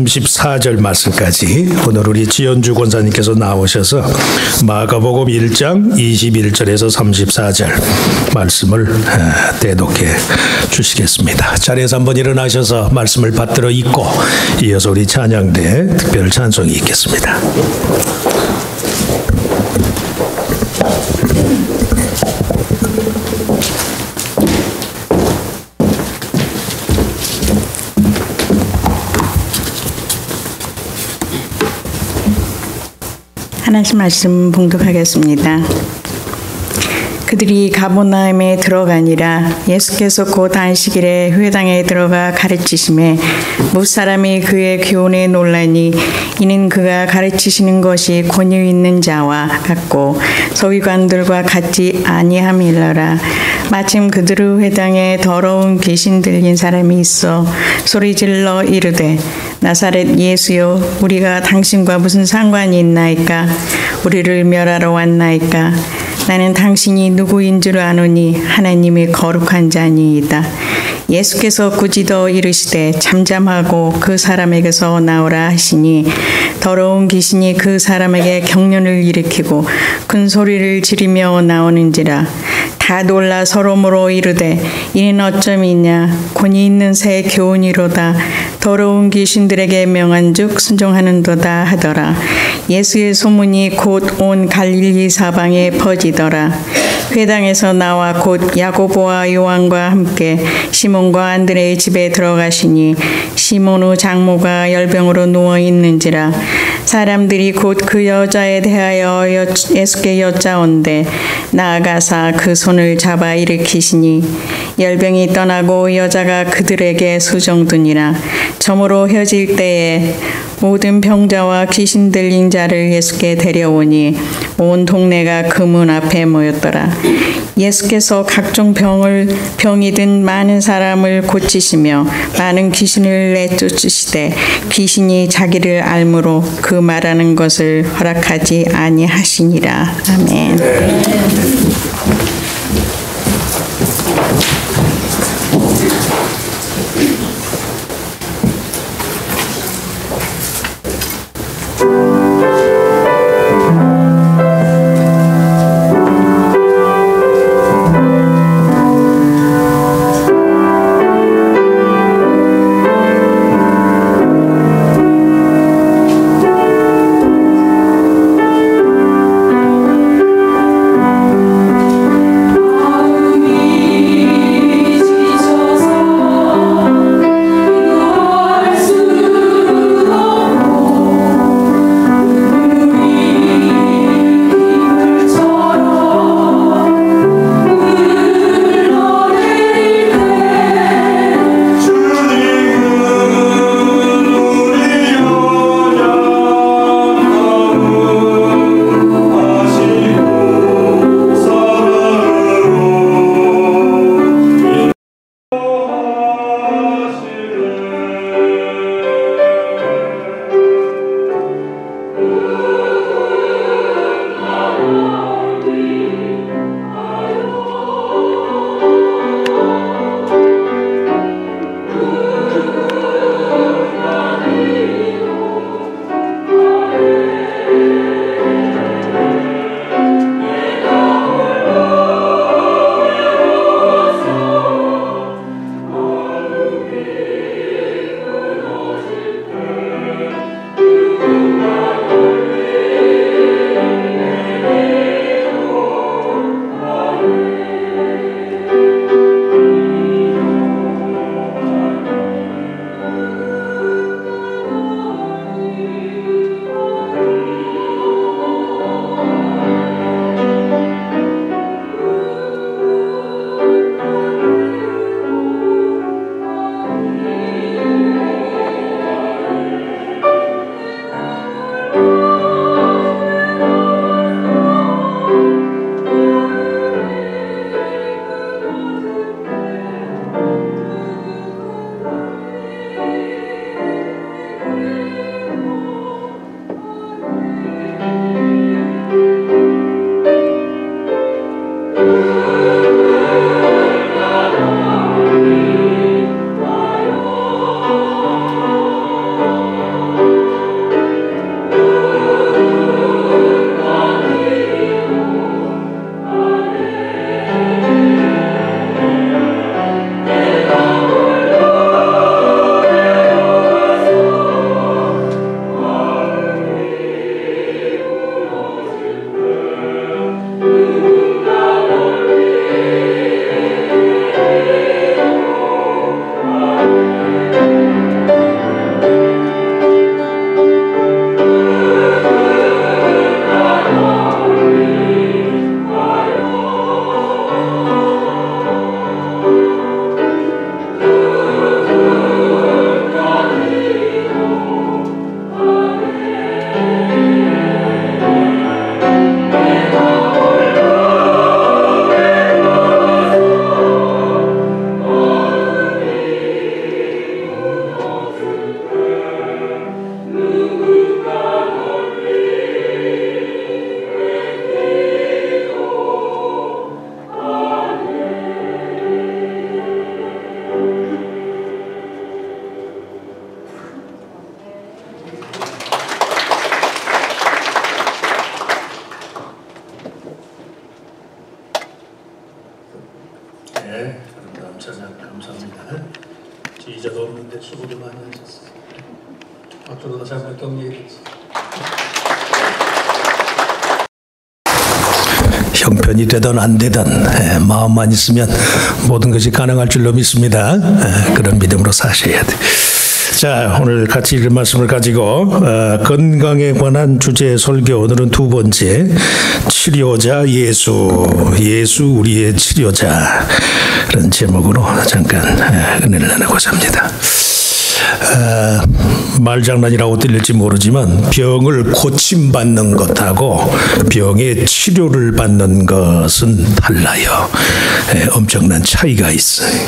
34절 말씀까지 오늘 우리 지연주 권사님께서 나오셔서 마가복음 1장 21절에서 34절 말씀을 대독해 주시겠습니다. 자리에서 한번 일어나셔서 말씀을 받들어 읽고 이어서 우리 찬양대 특별 찬송이 있겠습니다. 하나씩 말씀 봉독하겠습니다. 그들이 가버나움에 들어가니라. 예수께서 곧 안식일에 회당에 들어가 가르치심에 무사람이 그의 교훈에 놀라니 이는 그가 가르치시는 것이 권위 있는 자와 같고 서기관들과 같지 아니함이러라. 마침 그들의 회당에 더러운 귀신 들린 사람이 있어 소리질러 이르되 나사렛 예수여, 우리가 당신과 무슨 상관이 있나이까? 우리를 멸하러 왔나이까? 나는 당신이 누구인 줄 아노니 하나님의 거룩한 자니이다. 예수께서 굳이 더 이르시되 잠잠하고 그 사람에게서 나오라 하시니 더러운 귀신이 그 사람에게 경련을 일으키고 큰 소리를 지르며 나오는지라. 다 놀라 서로 물어 이르되 이는 어쩌미냐? 권위 있는 새 교훈이로다. 더러운 귀신들에게 명한즉 순종하는도다 하더라. 예수의 소문이 곧 온 갈릴리 사방에 퍼지더라. 회당에서 나와 곧 야고보와 요한과 함께 시몬과 안드레의 집에 들어가시니 시몬의 장모가 열병으로 누워 있는지라. 사람들이 곧 그 여자에 대하여 예수께 여짜온대 나아가사 그 손을 잡아 일으키시니 열병이 떠나고 여자가 그들에게 수종드니라. 저물어 헤어질 때에 모든 병자와 귀신 들린 자를 예수께 데려오니 온 동네가 그 문 앞에 모였더라. 예수께서 각종 병이 든 많은 사람을 고치시며 많은 귀신을 내쫓으시되 귀신이 자기를 알므로 그 말하는 것을 허락하지 아니하시니라. 아멘. 앞으로 다시 한번 격려해 주세요. 형편이 되든 안 되든 마음만 있으면 모든 것이 가능할 줄로 믿습니다. 그런 믿음으로 사셔야 돼. 자, 오늘 같이 읽은 말씀을 가지고 건강에 관한 주제의 설교, 오늘은 두 번째, 치료자 예수 우리의 치료자, 그런 제목으로 잠깐 은혜를 나누고자 합니다. 말장난이라고 들릴지 모르지만 병을 고침받는 것하고 병의 치료를 받는 것은 달라요. 엄청난 차이가 있어요.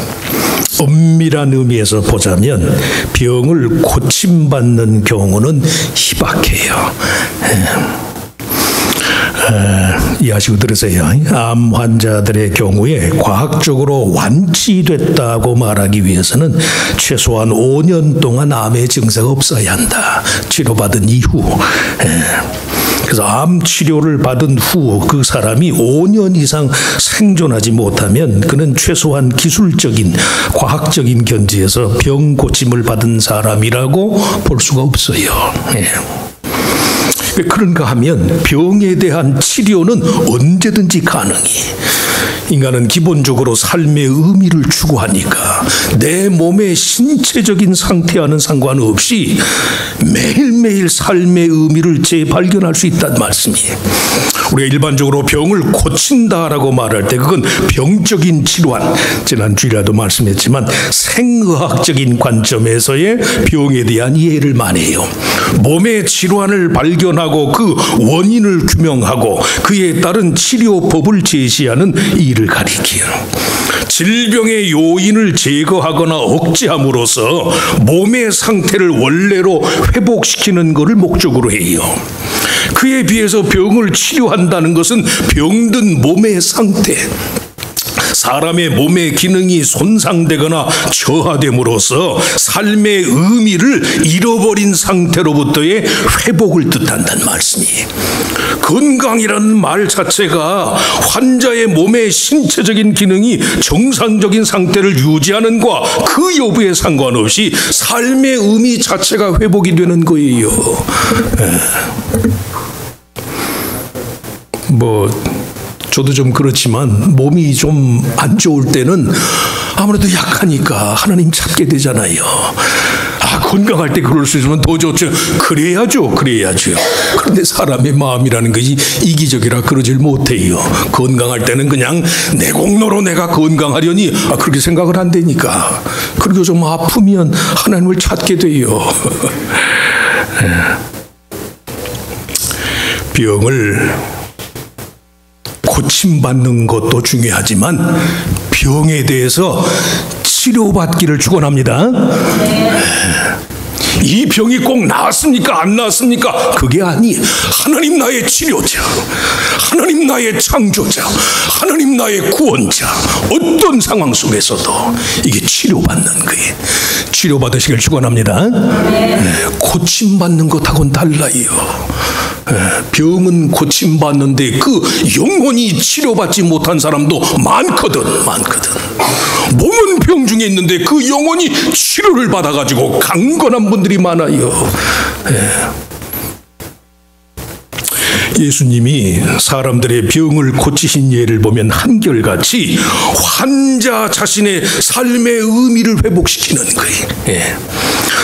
엄밀한 의미에서 보자면 병을 고침받는 경우는 희박해요. 이해하시고 들으세요. 암 환자들의 경우에 과학적으로 완치됐다고 말하기 위해서는 최소한 5년 동안 암의 증세가 없어야 한다. 치료받은 이후. 그래서 암 치료를 받은 후 그 사람이 5년 이상 생존하지 못하면 그는 최소한 기술적인 과학적인 견지에서 병 고침을 받은 사람이라고 볼 수가 없어요. 그런가 하면 병에 대한 치료는 언제든지 가능해. 인간은 기본적으로 삶의 의미를 추구하니까 내 몸의 신체적인 상태와는 상관없이 매일매일 삶의 의미를 재발견할 수 있다는 말씀이에요. 우리가 일반적으로 병을 고친다라고 말할 때 그건 병적인 질환, 지난 주일에도 말씀했지만 생의학적인 관점에서의 병에 대한 이해를 많이 해요. 몸의 질환을 발견하고 그 원인을 규명하고 그에 따른 치료법을 제시하는 일을 가리키요. 질병의 요인을 제거하거나 억제함으로써 몸의 상태를 원래로 회복시키는 것을 목적으로 해요. 그에 비해서 병을 치료한다는 것은 병든 몸의 상태, 사람의 몸의 기능이 손상되거나 저하됨으로써 삶의 의미를 잃어버린 상태로부터의 회복을 뜻한다는 말씀이에요. 건강이라는 말 자체가 환자의 몸의 신체적인 기능이 정상적인 상태를 유지하는 것과 그 여부에 상관없이 삶의 의미 자체가 회복이 되는 거예요. 저도 좀 그렇지만 몸이 좀 안 좋을 때는 아무래도 약하니까 하나님 찾게 되잖아요. 건강할 때 그럴 수 있으면 더 좋죠. 그래야죠. 그런데 사람의 마음이라는 것이 이기적이라 그러질 못해요. 건강할 때는 그냥 내 공로로 내가 건강하려니 그렇게 생각을 안 되니까. 그리고 좀 아프면 하나님을 찾게 돼요. 병을 고침받는 것도 중요하지만 병에 대해서 치료받기를 축원합니다. 이 병이 꼭 나았습니까? 안 나았습니까? 그게 아니에요. 하나님 나의 치료자, 하나님 나의 창조자, 하나님 나의 구원자. 어떤 상황 속에서도 이게 치료받는 거예요. 치료받으시길 축원합니다. 고침받는 것하고는 달라요. 병은 고침받는데 그 영혼이 치료받지 못한 사람도 많거든. 몸은 병 중에 있는데 그 영혼이 치료를 받아가지고 강건한 분들이 많아요. 예수님이 사람들의 병을 고치신 예를 보면 한결같이 환자 자신의 삶의 의미를 회복시키는 거예요.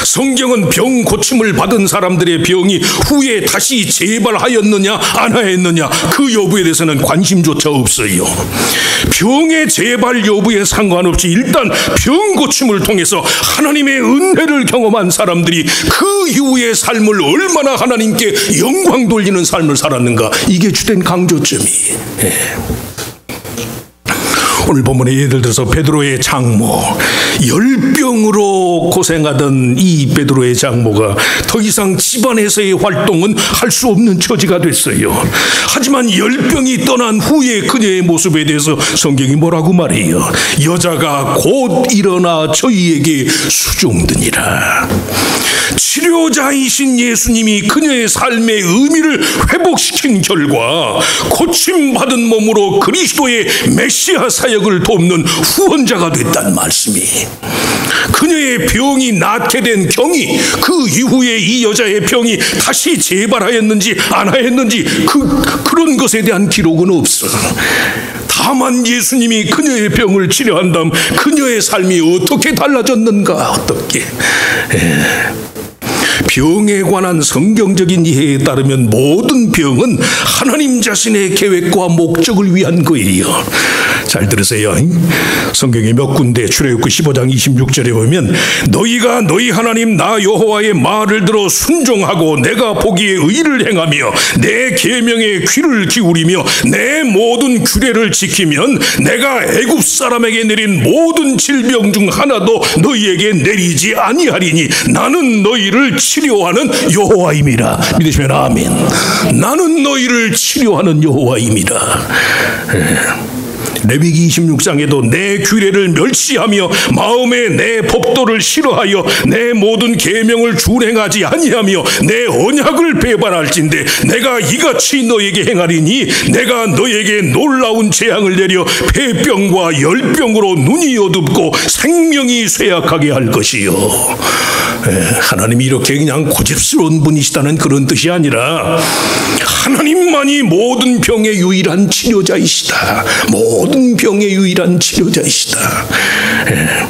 성경은 병 고침을 받은 사람들의 병이 후에 다시 재발하였느냐 안 하였느냐 그 여부에 대해서는 관심조차 없어요. 병의 재발 여부에 상관없이 일단 병 고침을 통해서 하나님의 은혜를 경험한 사람들이 그 이후의 삶을 얼마나 하나님께 영광 돌리는 삶을 살았는가, 이게 주된 강조점이에요. 오늘 본문에 예를 들어서 베드로의 장모, 열병으로 고생하던 이 베드로의 장모가 더 이상 집안에서의 활동은 할 수 없는 처지가 됐어요. 하지만 열병이 떠난 후에 그녀의 모습에 대해서 성경이 뭐라고 말해요? 여자가 곧 일어나 저희에게 수종드니라. 치료자이신 예수님이 그녀의 삶의 의미를 회복시킨 결과 고침받은 몸으로 그리스도의 메시아 사역을 돕는 후원자가 됐다는 말씀이. 그녀의 병이 낫게 된 경위, 그 이후에 이 여자의 병이 다시 재발하였는지 안 하였는지 그런 것에 대한 기록은 없어. 다만 예수님이 그녀의 병을 치료한 다음 그녀의 삶이 어떻게 달라졌는가, 어떻게. 병에 관한 성경적인 이해에 따르면 모든 병은 하나님 자신의 계획과 목적을 위한 거예요. 잘 들으세요. 성경에 몇 군데 출애굽기 15장 26절에 보면 너희가 너희 하나님 나 여호와의 말을 들어 순종하고 내가 보기에 의를 행하며 내 계명에 귀를 기울이며 내 모든 규례를 지키면 내가 애굽 사람에게 내린 모든 질병 중 하나도 너희에게 내리지 아니하리니 나는 너희를 치료하는 여호와임이라. 믿으시면 아멘. 나는 너희를 치료하는 여호와임이라. 레위기 26장에도 내 규례를 멸시하며 마음에 내 법도를 싫어하여 내 모든 계명을 준행하지 아니하며 내 언약을 배반할진대 내가 이같이 너에게 행하리니 내가 너에게 놀라운 재앙을 내려 폐병과 열병으로 눈이 어둡고 생명이 쇠약하게 할 것이요. 하나님이 이렇게 그냥 고집스러운 분이시다는 그런 뜻이 아니라 하나님만이 모든 병의 유일한 치료자이시다. 모든 병의 유일한 치료자이시다.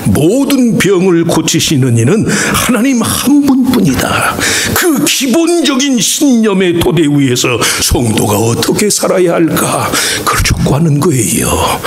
모든 병을 고치시는 이는 하나님 한 분뿐이다. 그 기본적인 신념의 토대 위에서 성도가 어떻게 살아야 할까, 그걸 촉구하는 거예요.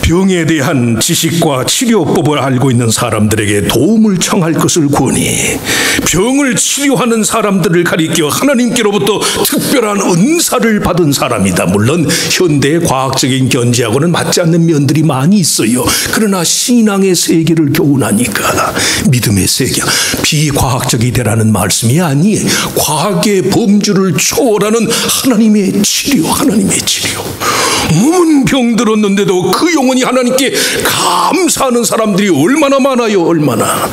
병에 대한 지식과 치료법을 알고 있는 사람들에게 도움을 청할 것을 권해 병을 치료하는 사람들을 가리켜 하나님께로부터 특별한 은사를 받은 사람이다. 물론 현대 과학적인 견지하고는 맞지 않는 면들이 많이 있어요. 그러나 신앙의 세계를 교훈하니까 믿음의 세계, 비과학적이되라는 말씀이 아니에요. 과학의 범주를 초월하는 하나님의 치료, 하나님의 치료. 몸은 병들었는데도 그 영혼이 하나님께 감사하는 사람들이 얼마나 많아요. 얼마나.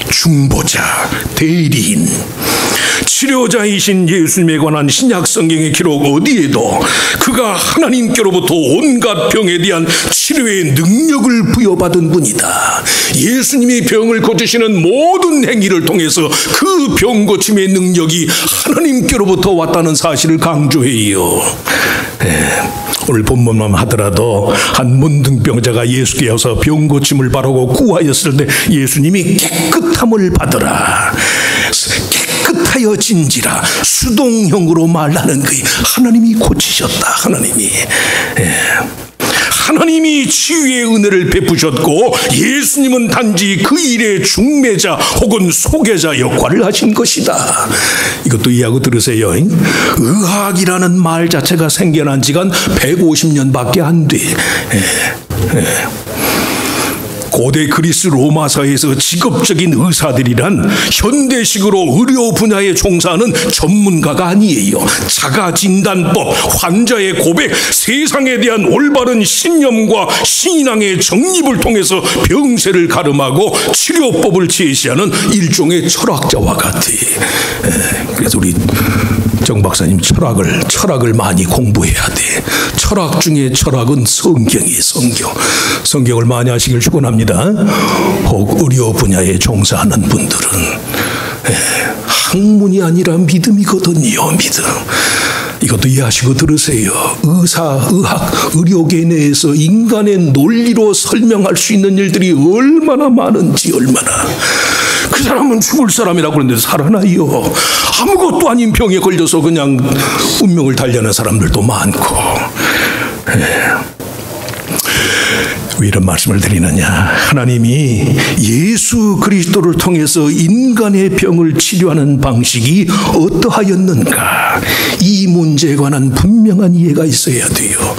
중보자, 대리인, 치료자이신 예수님에 관한 신약 성경의 기록 어디에도 그가 하나님께로부터 온갖 병에 대한 치료의 능력을 부여받은 분이다. 예수님이 병을 고치시는 모든 행위를 통해서 그 병 고침의 능력이 하나님께로부터 왔다는 사실을 강조해요. 오늘 본문만 하더라도 한 문둥병자가 예수께 와서 병 고침을 바라고 구하였을 때 예수님이 깨끗함을 받으라, 깨끗하여진지라 수동형으로 말하는 거예요. 하나님이 고치셨다. 하나님이 치유의 은혜를 베푸셨고 예수님은 단지 그 일의 중매자 혹은 소개자 역할을 하신 것이다. 이것도 이해하고 들으세요. 의학이라는 말 자체가 생겨난 지가 150년밖에 안 돼. 고대 그리스 로마 사회에서 직업적인 의사들이란 현대식으로 의료 분야에 종사하는 전문가가 아니에요. 자가진단법, 환자의 고백, 세상에 대한 올바른 신념과 신앙의 정립을 통해서 병세를 가름하고 치료법을 제시하는 일종의 철학자와 같아. 그래서 우리 정 박사님 철학을 많이 공부해야 돼. 철학 중에 철학은 성경이에요. 성경을 많이 하시길 축원합니다. 혹 의료 분야에 종사하는 분들은 학문이 아니라 믿음이거든요. 믿음. 이것도 이해하시고 들으세요. 의학, 의료계 내에서 인간의 논리로 설명할 수 있는 일들이 얼마나 많은지, 얼마나. 그 사람은 죽을 사람이라고 그러는데 살아나요. 아무것도 아닌 병에 걸려서 그냥 운명을 달려는 사람들도 많고. 왜 이런 말씀을 드리느냐? 하나님이 예수 그리스도를 통해서 인간의 병을 치료하는 방식이 어떠하였는가? 이 문제에 관한 분명한 이해가 있어야 돼요.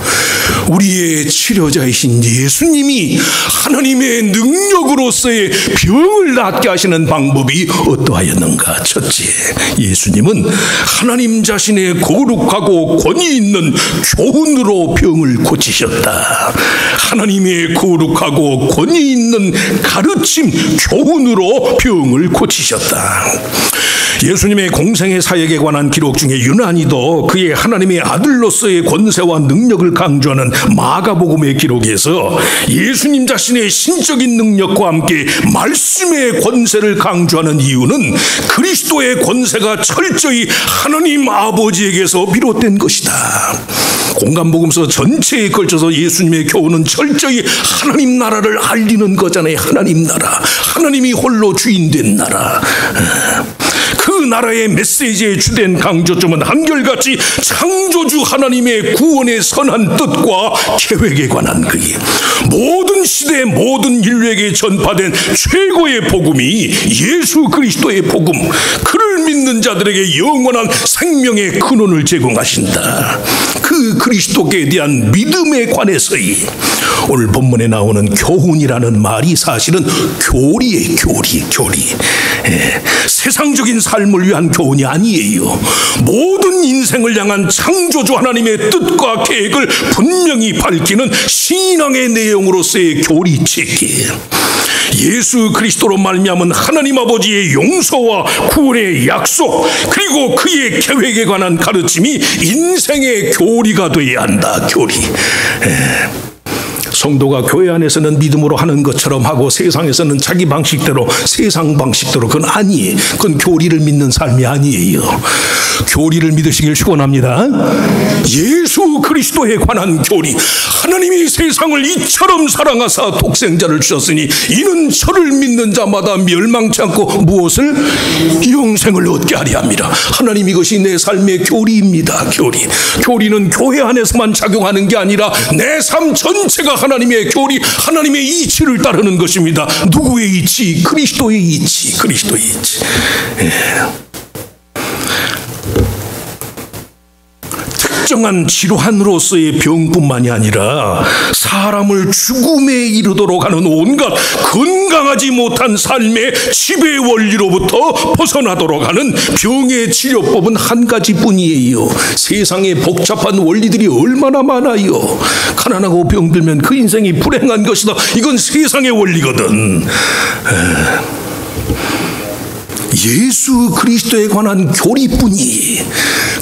우리의 치료자이신 예수님이 하나님의 능력으로서의 병을 낫게 하시는 방법이 어떠하였는가? 첫째, 예수님은 하나님 자신의 거룩하고 권위 있는 교훈으로 병을 고치셨다. 하나님의 거룩하고 권위 있는 가르침, 교훈으로 병을 고치셨다. 예수님의 공생의 사역에 관한 기록 중에 유난히도 그의 하나님의 아들로서의 권세와 능력을 강조하는 마가복음의 기록에서 예수님 자신의 신적인 능력과 함께 말씀의 권세를 강조하는 이유는 그리스도의 권세가 철저히 하나님 아버지에게서 비롯된 것이다. 공간복음서 전체에 걸쳐서 예수님의 교훈은 철저히 하나님 나라를 알리는 거잖아요. 하나님 나라, 하나님이 홀로 주인된 나라. 그 나라의 메시지의 주된 강조점은 한결같이 창조주 하나님의 구원의 선한 뜻과 계획에 관한 그의 모든 시대 모든 인류에게 전파된 최고의 복음이 예수 그리스도의 복음, 그를 믿는 자들에게 영원한 생명의 근원을 제공하신다. 그 그리스도께 대한 믿음에 관해서의 오늘 본문에 나오는 교훈이라는 말이 사실은 교리예요. 교리. 세상적인 삶을 위한 교훈이 아니에요. 모든 인생을 향한 창조주 하나님의 뜻과 계획을 분명히 밝히는 신앙의 내용으로서의 교리체계. 예수 그리스도로 말미암은 하나님 아버지의 용서와 구원의 약속, 그리고 그의 계획에 관한 가르침이 인생의 교리가 되어야 한다. 교리. 성도가 교회 안에서는 믿음으로 하는 것처럼 하고 세상에서는 자기 방식대로, 세상 방식대로, 그건 아니에요. 그건 교리를 믿는 삶이 아니에요. 교리를 믿으시길 축원합니다. 예수 그리스도에 관한 교리. 하나님이 세상을 이처럼 사랑하사 독생자를 주셨으니 이는 저를 믿는 자마다 멸망치 않고 무엇을? 영생을 얻게 하려 합니다. 하나님, 이것이 내 삶의 교리입니다. 교리는 교회 안에서만 작용하는 게 아니라 내 삶 전체가 하나님의 교리, 하나님의 이치를 따르는 것입니다. 누구의 이치? 그리스도의 이치. 특정한 질환으로서의 병뿐만이 아니라 사람을 죽음에 이르도록 하는 온갖 건강하지 못한 삶의 지배 원리로부터 벗어나도록 하는 병의 치료법은 한 가지뿐이에요. 세상에 복잡한 원리들이 얼마나 많아요. 가난하고 병들면 그 인생이 불행한 것이다. 이건 세상의 원리거든. 예수 그리스도에 관한 교리뿐이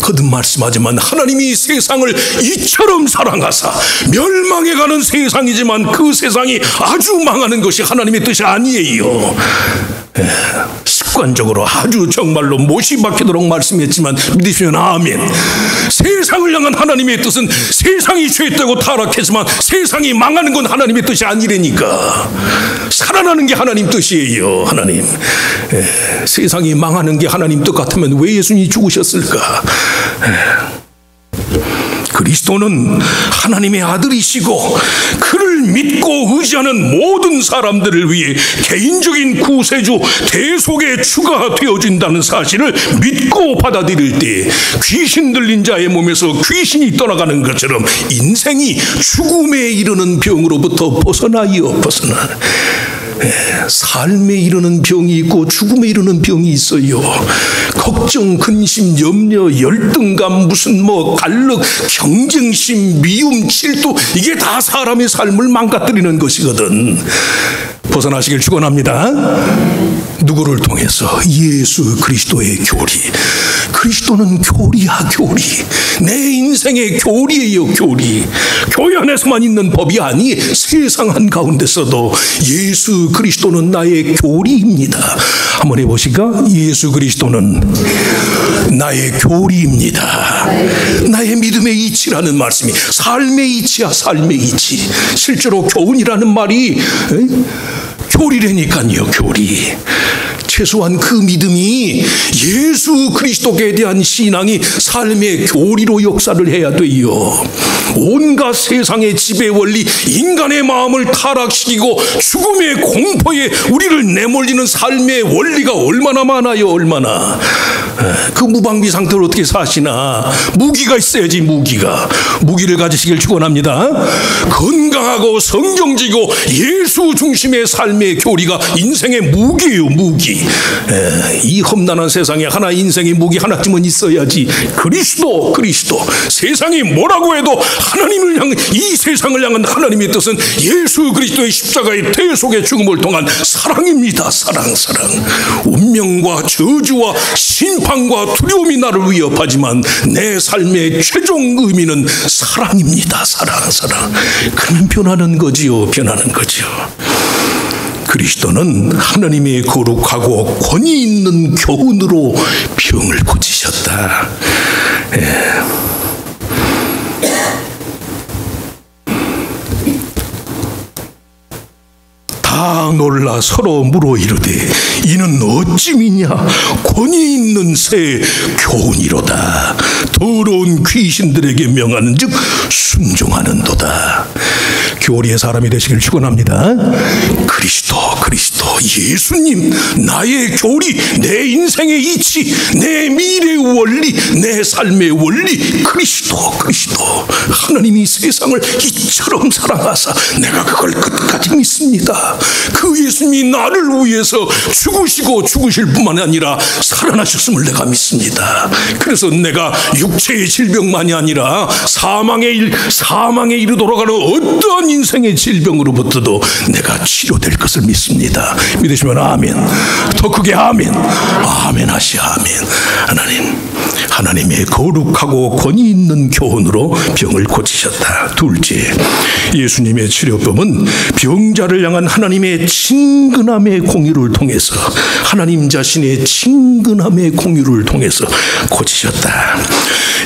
거듭 말씀하지만 하나님이 세상을 이처럼 사랑하사 멸망해가는 세상이지만 그 세상이 아주 망하는 것이 하나님의 뜻이 아니에요. 습관적으로 아주 정말로 못이 박히도록 말씀했지만 믿으시면 아멘. 세상을 향한 하나님의 뜻은 세상이 죄되고 타락했지만 세상이 망하는 건 하나님의 뜻이 아니라니까. 살아나는 게 하나님 뜻이에요. 하나님. 세상이 망하는 게 하나님 뜻 같으면 왜 예수님이 죽으셨을까? 그리스도는 하나님의 아들이시고 그를 믿고 의지하는 모든 사람들을 위해 개인적인 구세주 대속의 주가 되어준다는 사실을 믿고 받아들일 때 귀신 들린 자의 몸에서 귀신이 떠나가는 것처럼 인생이 죽음에 이르는 병으로부터 벗어나요. 삶에 이르는 병이 있고 죽음에 이르는 병이 있어요. 걱정, 근심, 염려, 열등감, 갈륵, 경쟁심, 미움, 질투, 이게 다 사람의 삶을 망가뜨리는 것이거든. 벗어나시길 축원합니다. 누구를 통해서? 예수 그리스도의 교리. 그리스도는 교리야, 교리. 내 인생의 교리예요, 교리. 교회 안에서만 있는 법이 아니 세상 한가운데서도 예수 그리스도는 나의 교리입니다. 한번 해보실까? 예수 그리스도는 나의 교리입니다. 나의 믿음의 이치라는 말씀이 삶의 이치야, 삶의 이치. 실제로 교훈이라는 말이 교리라니까요, 교리. 최소한 그 믿음이 예수 그리스도께 대한 신앙이 삶의 교리로 역사를 해야 돼요. 온갖 세상의 지배 원리, 인간의 마음을 타락시키고 죽음의 공포에 우리를 내몰리는 삶의 원리가 얼마나 많아요, 얼마나. 그 무방비 상태로 어떻게 사시나? 무기가 있어야지. 무기를 가지시길 축원합니다. 건강하고 성경지고 예수 중심의 삶의 교리가 인생의 무기예요. 무기. 이 험난한 세상에 하나 인생의 무기 하나쯤은 있어야지. 그리스도. 세상이 뭐라고 해도 하나님을 향한, 이 세상을 향한 하나님의 뜻은 예수 그리스도의 십자가의 대속의 죽음을 통한 사랑입니다. 사랑. 운명과 저주와 심판과 두려움이 나를 위협하지만 내 삶의 최종 의미는 사랑입니다. 사랑. 그는 변하는 거지요. 그리스도는 하나님의 거룩하고 권위 있는 교훈으로 병을 고치셨다. 다 놀라 서로 물어 이르되 이는 어찌미냐? 권위 있는 새 교훈이로다. 더러운 귀신들에게 명하는즉 순종하는도다. 교리의 사람이 되시길 축원합니다. 그리스도 예수님, 나의 교리, 내 인생의 이치, 내 미래의 원리, 내 삶의 원리, 그리스도. 하나님이 세상을 이처럼 사랑하사 내가 그걸 끝까지 믿습니다. 그 예수님이 나를 위해서 죽으시고 죽으실 뿐만 아니라 살아나셨음을 내가 믿습니다. 그래서 내가 육체의 질병만이 아니라 사망에 이르도록 하는 어떠한 인생의 질병으로부터도 내가 치료될 것을 믿습니다. 믿으시면 아멘. 더 크게 아멘. 아멘 하시. 아멘. 하나님의 거룩하고 권위 있는 교훈으로 병을 고치셨다. 둘째, 예수님의 치료법은 병자를 향한 하나님의 친근함의 공유를 통해서, 하나님 자신의 친근함의 공유를 통해서 고치셨다.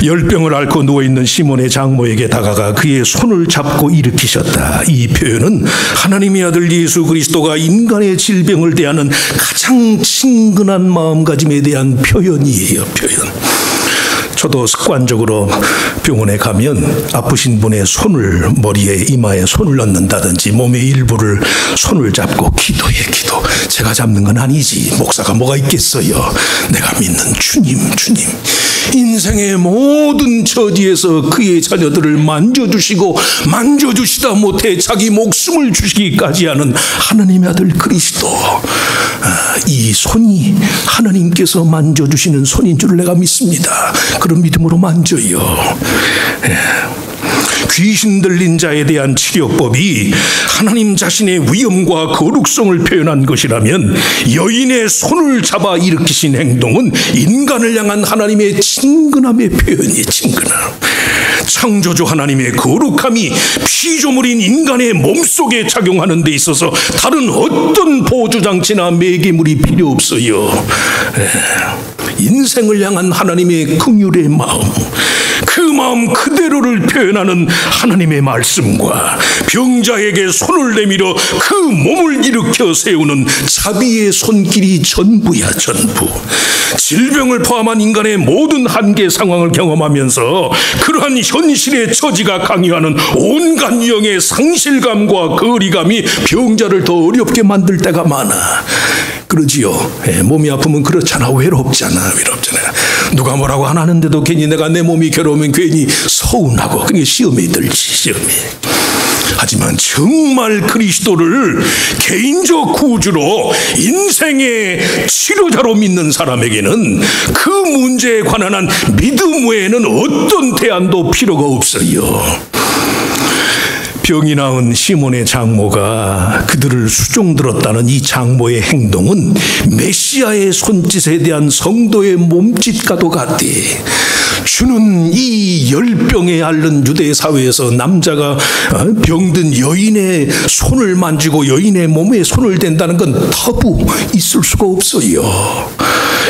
열병을 앓고 누워있는 시몬의 장모에게 다가가 그의 손을 잡고 일으키셨다. 이 표현은 하나님의 아들 예수 그리스도가 인간의 질병을 대하는 가장 친근한 마음가짐에 대한 표현이에요. 저도 습관적으로 병원에 가면 아프신 분의 손을, 머리에 이마에 손을 넣는다든지 몸의 일부를 손을 잡고 기도해. 제가 잡는 건 아니지. 목사가 뭐가 있겠어요. 내가 믿는 주님. 인생의 모든 처지에서 그의 자녀들을 만져주시고 만져주시다 못해 자기 목숨을 주시기까지 하는 하나님의 아들 그리스도. 이 손이 하나님께서 만져주시는 손인 줄 내가 믿습니다. 그런 믿음으로 만져요. 귀신 들린 자에 대한 치료법이 하나님 자신의 위엄과 거룩성을 표현한 것이라면 여인의 손을 잡아 일으키신 행동은 인간을 향한 하나님의 친근함의 표현이에요. 친근함. 창조주 하나님의 거룩함이 피조물인 인간의 몸속에 작용하는 데 있어서 다른 어떤 보조장치나 매개물이 필요 없어요. 인생을 향한 하나님의 긍휼의 마음, 그 마음 그대로를 표현하는 하나님의 말씀과 병자에게 손을 내밀어 그 몸을 일으켜 세우는 자비의 손길이 전부야. 전부. 질병을 포함한 인간의 모든 한계 상황을 경험하면서 그러한 현실의 처지가 강요하는 온갖 영의 상실감과 거리감이 병자를 더 어렵게 만들 때가 많아. 그러지요. 몸이 아프면 그렇잖아. 외롭잖아. 누가 뭐라고 안 하는데도 괜히 내가 내 몸이 괴로우면 괜히 서운하고 그게 시험에 들지. 하지만 정말 그리스도를 개인적 구주로 인생의 치료자로 믿는 사람에게는 그 문제에 관한 한 믿음 외에는 어떤 대안도 필요가 없어요. 병이 나은 시몬의 장모가 그들을 수종들었다는 이 장모의 행동은 메시아의 손짓에 대한 성도의 몸짓과도 같대. 주는 이 열병에 앓는 유대 사회에서 남자가 병든 여인의 손을 만지고 여인의 몸에 손을 댄다는 건 타부, 있을 수가 없어요.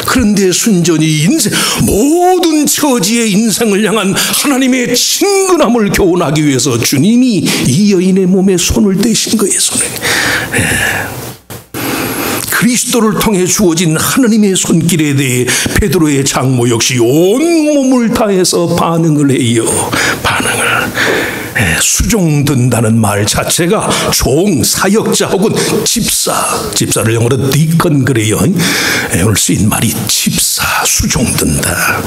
그런데 순전히 모든 처지의 인생을 향한 하나님의 친근함을 교훈하기 위해서 주님이 이 여인의 몸에 손을 대신 거예요. 손에. 그리스도를 통해 주어진 하나님의 손길에 대해 베드로의 장모 역시 온 몸을 다해서 반응을 해요. 반응을. 수종든다는 말 자체가 종, 사역자 혹은 집사를 영어로 디컨 그래요. 오늘 쓰인 말이 집사, 수종든다.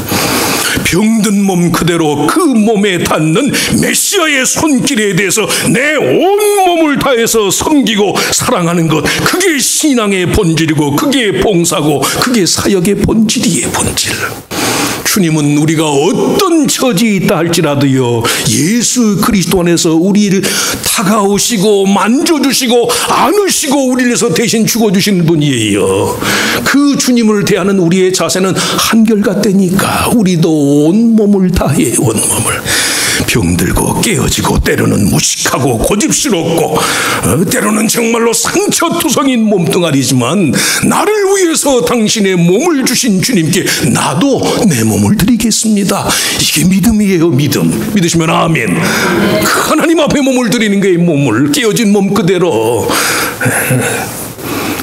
병든 몸 그대로 그 몸에 닿는 메시아의 손길에 대해서 내 온몸을 다해서 섬기고 사랑하는 것, 그게 신앙의 본질이고 그게 봉사고 그게 사역의 본질이에요. 본질. 주님은 우리가 어떤 처지에 있다 할지라도요, 예수 그리스도 안에서 우리를 다가오시고 만져주시고 안으시고 우리를 위해서 대신 죽어주신 분이에요. 그 주님을 대하는 우리의 자세는 한결같다니까. 우리도 온몸을 다해, 온몸을. 병들고 깨어지고 때로는 무식하고 고집스럽고 때로는 정말로 상처투성인 몸뚱아리지만 나를 위해서 당신의 몸을 주신 주님께 나도 내 몸을 드리겠습니다. 이게 믿음이에요. 믿으시면 아멘. 그 하나님 앞에 몸을 드리는 거예요. 몸을, 깨어진 몸 그대로.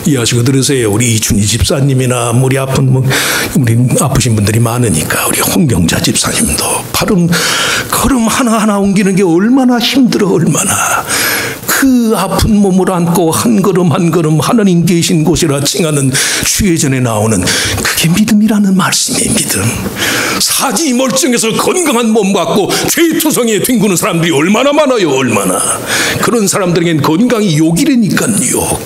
이해하시고 들으세요. 우리 이춘희 집사님이나 우리 아프신 분들이 많으니까 우리 홍경자 집사님도 걸음 하나하나 옮기는 게 얼마나 힘들어. 얼마나 그 아픈 몸을 안고 한 걸음 한 걸음 하나님 계신 곳이라 칭하는 주예전에 나오는 그게 믿음이라는 말씀이에요. 믿음. 사지 멀쩡해서 건강한 몸 갖고 죄투성이에 뒹구는 사람들이 얼마나 많아요. 얼마나. 그런 사람들에겐 건강이 욕이라니까요. 욕.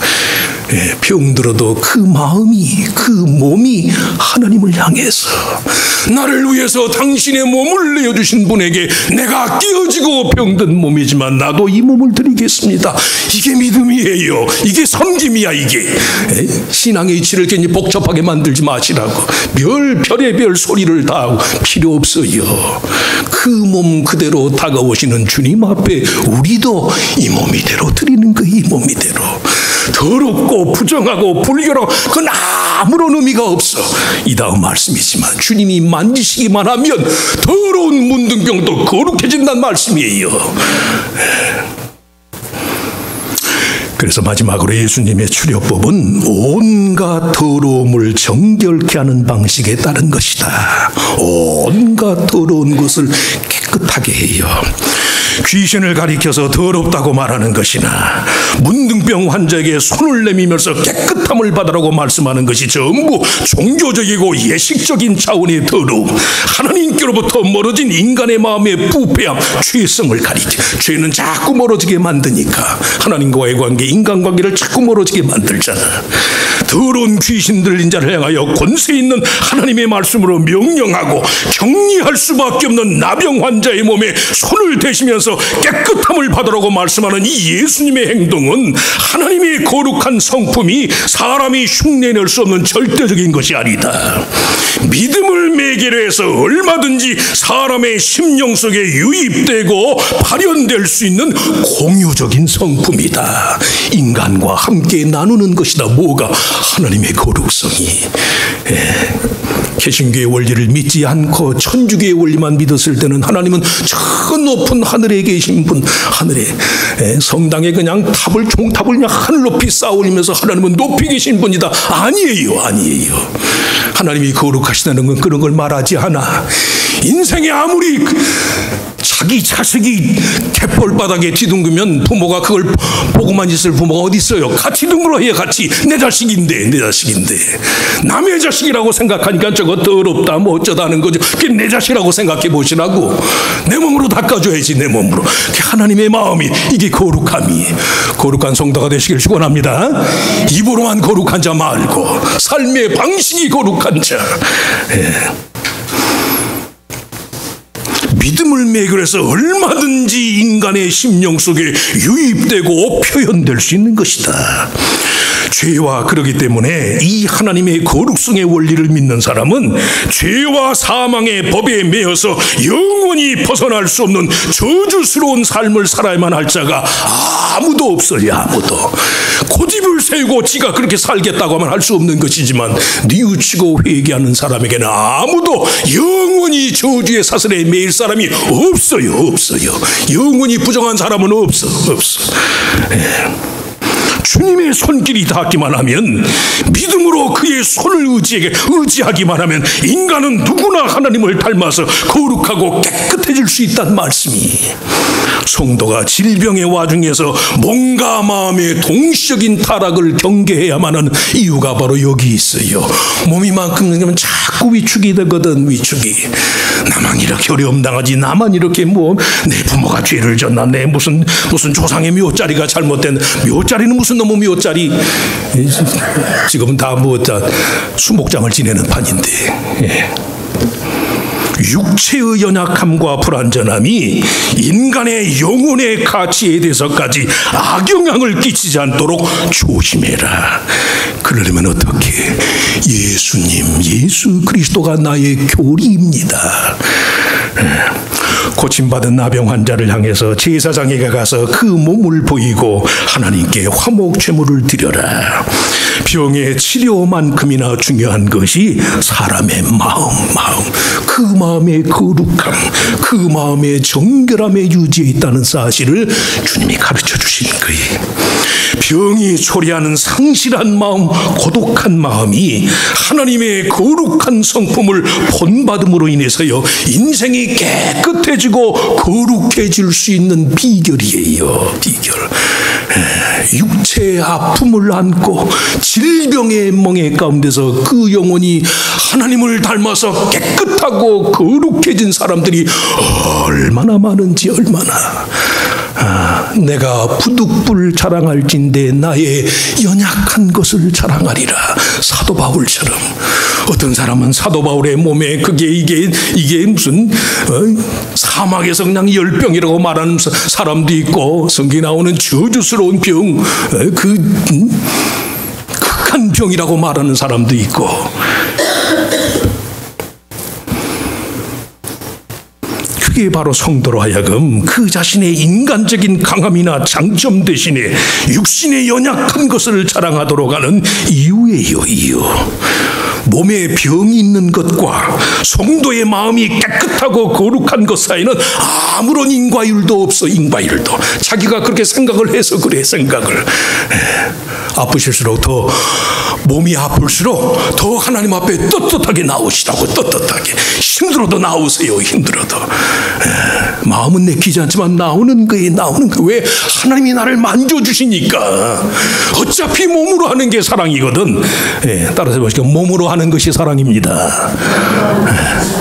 병들어도 그 마음이, 그 몸이 하나님을 향해서 나를 위해서 당신의 몸을 내어주신 분에게 내가 깨어지고 병든 몸이지만 나도 이 몸을 드리겠습니다. 이게 믿음이에요. 이게 섬김이야. 이게 신앙의 이치를 괜히 복잡하게 만들지 마시라고. 별의별 소리를 다 하고 필요 없어요. 그 몸 그대로 다가오시는 주님 앞에 우리도 이 몸이대로 드리는 거예요. 이 몸이대로. 더럽고 부정하고 불결하고 그건 아무런 의미가 없어. 이 다음 말씀이지만 주님이 만지시기만 하면 더러운 문둥병도 거룩해진다는 말씀이에요. 그래서 마지막으로 예수님의 출애법은 온갖 더러움을 정결케 하는 방식에 따른 것이다. 온갖 더러운 것을 깨끗하게 해요. 귀신을 가리켜서 더럽다고 말하는 것이나 문둥병 환자에게 손을 내밀면서 깨끗함을 받으라고 말씀하는 것이 전부 종교적이고 예식적인 차원의 더러움, 하나님께로부터 멀어진 인간의 마음의 부패함, 죄성을 가리켜. 죄는 자꾸 멀어지게 만드니까 하나님과의 관계, 인간관계를 자꾸 멀어지게 만들잖아. 더러운 귀신들 인자를 향하여 권세 있는 하나님의 말씀으로 명령하고 격리할 수밖에 없는 나병 환자의 몸에 손을 대시면서 깨끗함을 받으라고 말씀하는 이 예수님의 행동은 하나님의 거룩한 성품이 사람이 흉내낼 수 없는 절대적인 것이 아니다. 믿음을 매개로 해서 얼마든지 사람의 심령 속에 유입되고 발현될 수 있는 공유적인 성품이다. 인간과 함께 나누는 것이다. 뭐가? 하나님의 거룩성이. 개신교의 원리를 믿지 않고 천주교의 원리만 믿었을 때는 하나님은 저 높은 하늘에 계신 분, 하늘에 성당에 그냥 종탑을 그냥 하늘 높이 쌓아 올리면서 하나님은 높이 계신 분이다. 아니에요. 아니에요. 하나님이 거룩하시다는 건 그런 걸 말하지 않아. 인생에 아무리 자기 자식이 갯벌바닥에 뒤둥그면 부모가 그걸 보고만 있을 부모가 어디 있어요? 같이 둥그러야 같이. 내 자식인데. 남의 자식이라고 생각하니까 저거 더럽다 뭐 어쩌다 하는 거죠. 그게 내 자식이라고 생각해 보시라고. 내 몸으로 닦아줘야지. 내 몸으로. 하나님의 마음이, 이게 거룩함이. 거룩한 성도가 되시길 축원합니다. 입으로만 거룩한 자 말고 삶의 방식이 거룩한 자. 믿음을 매개로 해서 얼마든지 인간의 심령 속에 유입되고 표현될 수 있는 것이다. 죄와 그러기 때문에 이 하나님의 거룩성의 원리를 믿는 사람은 죄와 사망의 법에 매여서 영원히 벗어날 수 없는 저주스러운 삶을 살아야만 할 자가 아무도 없어요. 아무도. 고집을 세우고 지가 그렇게 살겠다고 하면 할 수 없는 것이지만 뉘우치고 회개하는 사람에게는 아무도 영원히 저주의 사슬에 매일 사람이 없어요. 영원히 부정한 사람은 없어. 주님의 손길이 닿기만 하면, 믿음으로 그의 손을 의지하기만 하면 인간은 누구나 하나님을 닮아서 거룩하고 깨끗해질 수 있다는 말씀이, 성도가 질병의 와중에서 몸과 마음의 동시적인 타락을 경계해야만 하는 이유가 바로 여기 있어요. 몸이만큼 되면 자꾸 위축이 되거든. 위축이. 나만 이렇게 어려움 당하지, 나만 이렇게 내 부모가 죄를 졌나, 내 무슨 조상의 묘자리가 잘못된, 묘자리는 무슨 놈의 묘자리, 지금은 다 수목장을 지내는 판인데. 예. 육체의 연약함과 불완전함이 인간의 영혼의 가치에 대해서까지 악영향을 끼치지 않도록 조심해라. 그러려면 어떻게? 예수 그리스도가 나의 교리입니다. 고침받은 나병 환자를 향해서 제사장에게 가서 그 몸을 보이고 하나님께 화목 제물을 드려라. 병의 치료만큼이나 중요한 것이 사람의 마음, 그 마음의 거룩함, 그 마음의 정결함에 유지해 있다는 사실을 주님이 가르쳐 주신 거예요. 병이 초래하는 상실한 마음, 고독한 마음이 하나님의 거룩한 성품을 본받음으로 인해서요, 인생이 깨끗해지고 거룩해질 수 있는 비결이에요. 비결. 육체의 아픔을 안고 질병의 멍에 가운데서 그 영혼이 하나님을 닮아서 깨끗하고 거룩해진 사람들이 얼마나 많은지, 얼마나. 내가 부득불 자랑할진대 나의 연약한 것을 자랑하리라. 사도 바울처럼. 어떤 사람은 사도 바울의 몸에 이게 무슨 사막에서 그냥 열병이라고 말하는 사람도 있고, 성경에 나오는 저주스러운 병, 극한 병이라고 말하는 사람도 있고. 그게 바로 성도로 하여금 그 자신의 인간적인 강함이나 장점 대신에 육신의 연약한 것을 자랑하도록 하는 이유예요. 이유. 몸에 병이 있는 것과 성도의 마음이 깨끗하고 거룩한 것 사이는 아무런 인과율도 없어. 인과율도. 자기가 그렇게 생각을 해서 그래. 생각을. 아프실수록 더, 몸이 아플수록 더 하나님 앞에 떳떳하게 나오시라고. 떳떳하게. 힘들어도 나오세요. 힘들어도. 마음은 내키지 않지만 나오는 거예요. 나오는 거. 왜? 하나님이 나를 만져주시니까. 어차피 몸으로 하는 게 사랑이거든. 따라서 보시죠. 몸으로 하는 것이 사랑입니다.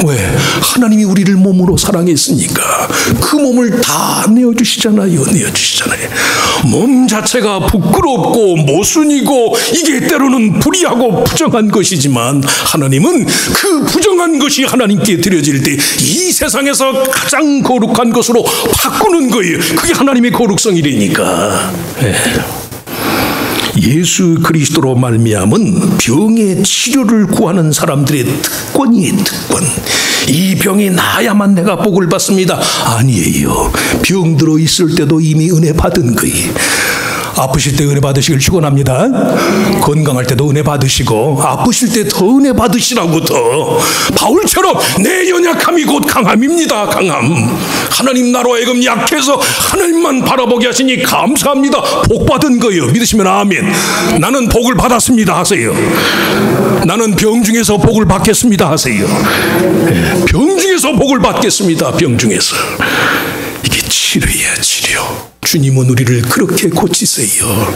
왜? 하나님이 우리를 몸으로 사랑했으니까 그 몸을 다 내어주시잖아요. 내어주시잖아요. 몸 자체가 부끄럽고 모순이고 이게 때로는 불의하고 부정한 것이지만, 하나님은 그 부정한 것이 하나님께 드려질 때 이 세상에서 가장 거룩한 것으로 바꾸는 거예요. 그게 하나님의 거룩성이라니까. 예수 그리스도로 말미암은 병의 치료를 구하는 사람들의 특권이에요. 특권. 이 병이 나야만 내가 복을 받습니다. 아니에요. 병 들어 있을 때도 이미 은혜 받은 거예요. 아프실 때 은혜 받으시길 축원합니다. 건강할 때도 은혜 받으시고, 아프실 때 더 은혜 받으시라고. 더 바울처럼 내 연약함이 곧 강함입니다. 강함. 하나님 나로 하여금 약해서 하나님만 바라보게 하시니 감사합니다. 복 받은 거예요. 믿으시면 아멘. 나는 복을 받았습니다 하세요. 나는 병 중에서 복을 받겠습니다 하세요. 병 중에서 복을 받겠습니다. 병 중에서. 이게 치료야, 치료. 주님은 우리를 그렇게 고치세요.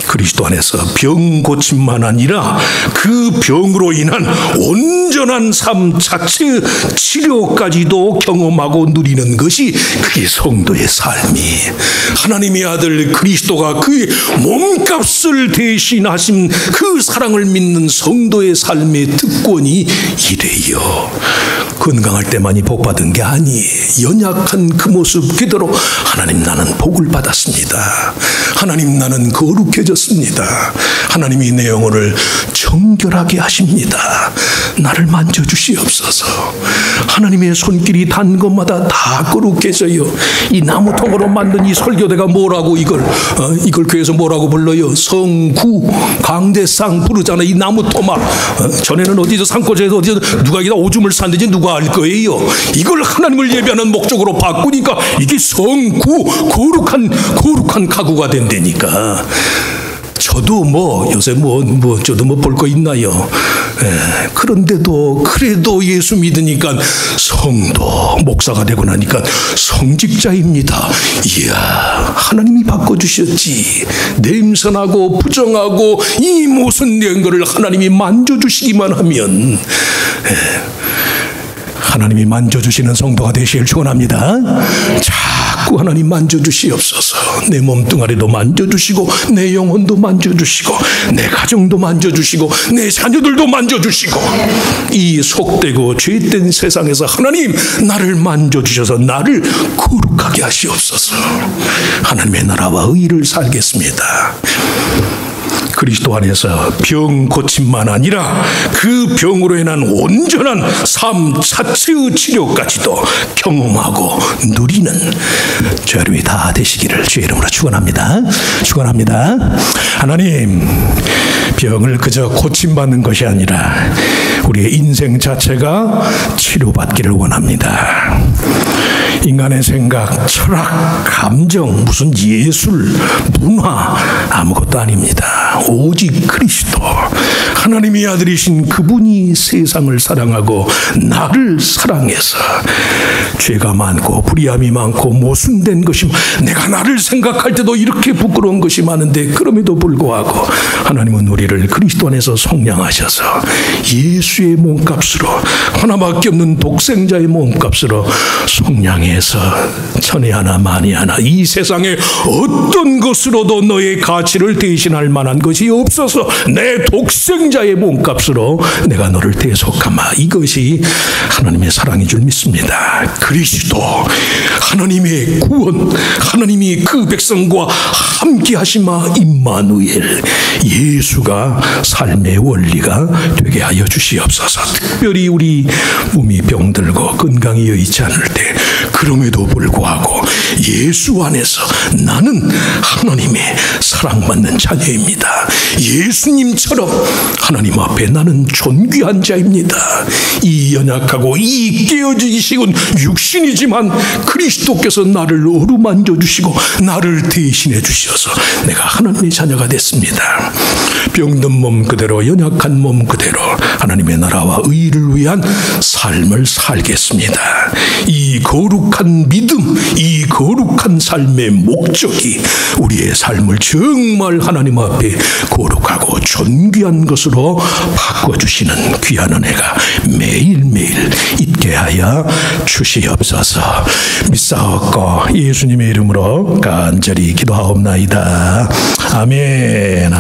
그리스도 안에서 병 고침만 아니라 그 병으로 인한 온전한 삶 자체 치료까지도 경험하고 누리는 것이 그게 성도의 삶이, 하나님의 아들 그리스도가 그의 몸값을 대신하신 그 사랑을 믿는 성도의 삶의 특권이 이래요. 건강할 때만이 복 받은 게 아니에요. 연약한 그 모습 그대로 하나님 나는 복을 받았습니다. 하나님 나는 거룩해졌습니다. 있습니다. 하나님이 내 영혼을 정결하게 하십니다. 나를 만져주시옵소서. 하나님의 손길이 단 것마다 다 거룩해져요. 이 나무통으로 만든 이 설교대가 뭐라고 이걸 교회에서 뭐라고 불러요? 성구 강대상 부르잖아. 이 나무토막. 전에는 어디서 산골에서 어디서 누가 여기다 오줌을 쌌는지 누가 알 거예요. 이걸 하나님을 예배하는 목적으로 바꾸니까 이게 성구 거룩한 가구가 된다니까. 저도 요새 저도 볼 거 있나요? 그런데도 그래도 예수 믿으니까 성도 목사가 되고 나니까 성직자입니다. 이야, 하나님이 바꿔주셨지. 냄새나고 부정하고 이 모순된 거를 하나님이 만져주시기만 하면 하나님이 만져주시는 성도가 되시길 축원합니다. 자꾸 하나님 만져주시옵소서. 내 몸뚱아리도 만져주시고 내 영혼도 만져주시고 내 가정도 만져주시고 내 자녀들도 만져주시고 이 속되고 죄된 세상에서 하나님 나를 만져주셔서 나를 거룩하게 하시옵소서. 하나님의 나라와 의를 살겠습니다. 그리스도 안에서 병 고침만 아니라 그 병으로 인한 온전한 삶 자체의 치료까지도 경험하고 누리는 저 여러분이 다 되시기를 주의 이름으로 축원합니다. 축원합니다. 하나님, 병을 그저 고침받는 것이 아니라 우리의 인생 자체가 치료받기를 원합니다. 인간의 생각, 철학, 감정, 무슨 예술, 문화 아무것도 아닙니다. 오직 그리스도, 하나님의 아들이신 그분이 세상을 사랑하고 나를 사랑해서 죄가 많고 불의함이 많고 모순된 것이, 내가 나를 생각할 때도 이렇게 부끄러운 것이 많은데 그럼에도 불구하고 하나님은 우리를 그리스도 안에서 속량하셔서 예수의 몸값으로, 하나밖에 없는 독생자의 몸값으로 속량해서 천에 하나 만에 하나 이 세상에 어떤 것으로도 너의 가치를 대신할 만한 것이 없어서 내 독생자의 몸값으로 내가 너를 대속하마. 이것이 하나님의 사랑인 줄 믿습니다. 그리스도, 하나님의 구원, 하나님이 그 백성과 함께 하시마 임마누엘, 예수가 삶의 원리가 되게 하여 주시옵소서. 특별히 우리 몸이 병들고 건강이 여의치 않을 때 그럼에도 불구하고 예수 안에서 나는 하나님의 사랑받는 자녀입니다. 예수님처럼 하나님 앞에 나는 존귀한 자입니다. 이 연약하고 이 깨어지기 쉬운 육신이지만 그리스도께서 나를 어루만져 주시고 나를 대신해 주셔서 내가 하나님의 자녀가 됐습니다. 병든 몸 그대로, 연약한 몸 그대로 하나님의 나라와 의를 위한 삶을 살겠습니다. 이 거룩한 믿음, 이 거룩한 삶의 목적이 우리의 삶을 정말 하나님 앞에 거룩하고 존귀한 것으로 바꿔주시는 귀한 은혜가 매일매일 있게 하여 주시옵소서. 믿사옵고 예수님의 이름으로 간절히 기도하옵나이다. 아멘.